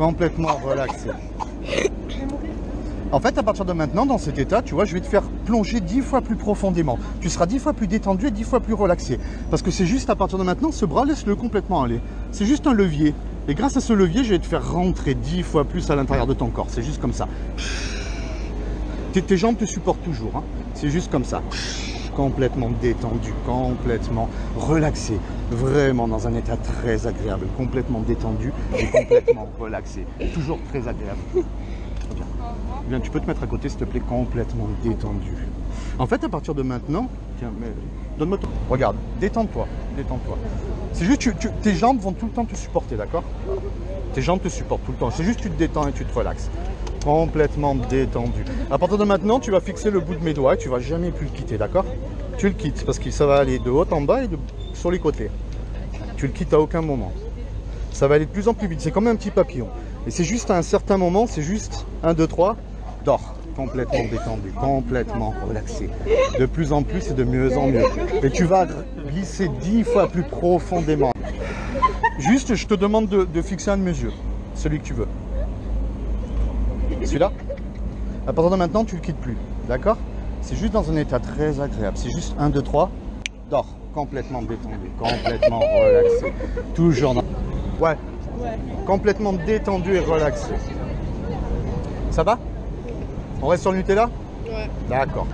Complètement relaxé. En fait, à partir de maintenant, dans cet état, tu vois, je vais te faire plonger 10 fois plus profondément. Tu seras 10 fois plus détendu et 10 fois plus relaxé. Parce que c'est juste à partir de maintenant, ce bras, laisse-le complètement aller. C'est juste un levier. Et grâce à ce levier, je vais te faire rentrer 10 fois plus à l'intérieur de ton corps. C'est juste comme ça. Tes jambes te supportent toujours. Hein. C'est juste comme ça. Complètement détendu, complètement relaxé. Vraiment dans un état très agréable. Complètement détendu et complètement relaxé. Toujours très agréable. Bien, tu peux te mettre à côté, s'il te plaît, complètement détendu. En fait, à partir de maintenant, tiens, mais donne-moi ton... Regarde, détends-toi, détends-toi. C'est juste, tes jambes vont tout le temps te supporter, d'accord? Tes jambes te supportent tout le temps. C'est juste, tu te détends et tu te relaxes. Complètement détendu. À partir de maintenant, tu vas fixer le bout de mes doigts et tu vas jamais plus le quitter, d'accord? Tu le quittes parce que ça va aller de haut en bas et sur les côtés. Tu le quittes à aucun moment. Ça va aller de plus en plus vite. C'est comme un petit papillon. Et c'est juste à un certain moment, c'est juste 1, 2, 3, dors. Complètement détendu, complètement relaxé. De plus en plus et de mieux en mieux. Et tu vas glisser 10 fois plus profondément. Juste, je te demande de fixer un de mes yeux. Celui que tu veux. Celui-là. À partir de maintenant, tu ne le quittes plus. D'accord? C'est juste dans un état très agréable. C'est juste 1, 2, 3, dors. Complètement détendu, complètement relaxé. Toujours dans... Ouais. Complètement détendu et relaxé. Ça va? On reste sur le Nutella? Ouais. D'accord.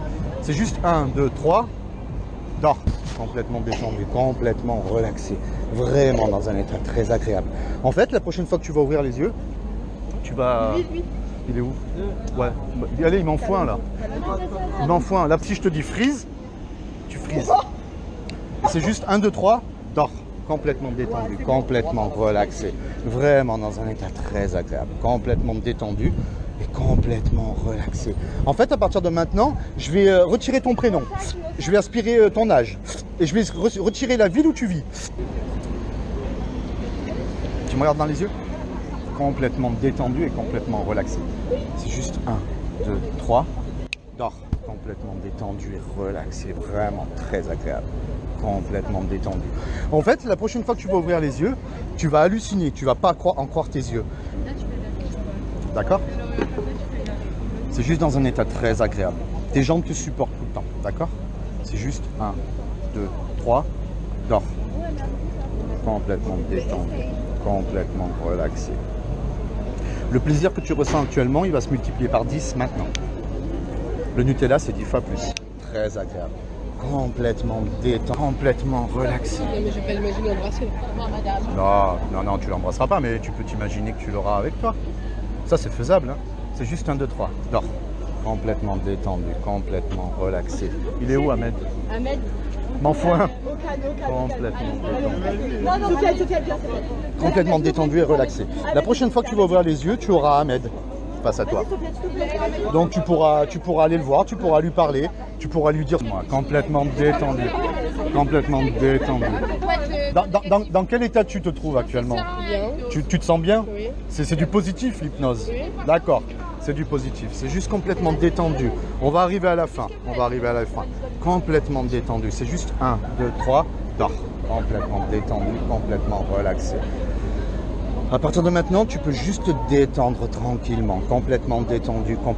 C'est juste 1, 2, 3, dors. Complètement détendu, complètement relaxé. Vraiment dans un état très agréable. En fait, la prochaine fois que tu vas ouvrir les yeux, tu vas... Oui. Il est où? Ouais. Allez, il m'en faut un là. Il m'en faut un. Là, si je te dis freeze, tu frises. C'est juste 1, 2, 3, dors. Complètement détendu, complètement relaxé. Vraiment dans un état très agréable. Complètement détendu et complètement relaxé. En fait, à partir de maintenant, je vais retirer ton prénom. Je vais aspirer ton âge. Et je vais retirer la ville où tu vis. Tu me regardes dans les yeux? Complètement détendu et complètement relaxé. C'est juste 1, 2, 3, dors. Complètement détendu et relaxé. Vraiment très agréable. Complètement détendu. En fait, la prochaine fois que tu vas ouvrir les yeux, tu vas halluciner. Tu vas pas en croire tes yeux. D'accord? C'est juste dans un état très agréable. Tes jambes te supportent tout le temps. D'accord? C'est juste 1, 2, 3, dors. Complètement détendu. Complètement relaxé. Le plaisir que tu ressens actuellement, il va se multiplier par 10 maintenant. Le Nutella, c'est 10 fois plus. Très agréable. Complètement détendu, complètement relaxé. Non, mais je vais pas l'imaginer embrasser. Non, tu l'embrasseras pas, mais tu peux t'imaginer que tu l'auras avec toi. Ça, c'est faisable. Hein. C'est juste 1, 2, 3. Dors. Complètement détendu, complètement relaxé. Il est où, Ahmed? Ahmed. M'en faut un. Complètement détendu et relaxé. La prochaine fois que tu vas ouvrir les yeux, tu auras Ahmed face à toi. Donc tu pourras aller le voir, tu pourras lui parler, tu pourras lui dire moi, complètement détendu. Complètement détendu. Dans quel état tu te trouves actuellement? Bien. Tu te sens bien? Oui. C'est du positif l'hypnose? Oui. D'accord, c'est du positif. C'est juste complètement détendu. On va arriver à la fin. Complètement détendu. C'est juste 1, 2, 3, dors. Complètement détendu, complètement relaxé. À partir de maintenant, tu peux juste te détendre tranquillement. Complètement détendu, complètement...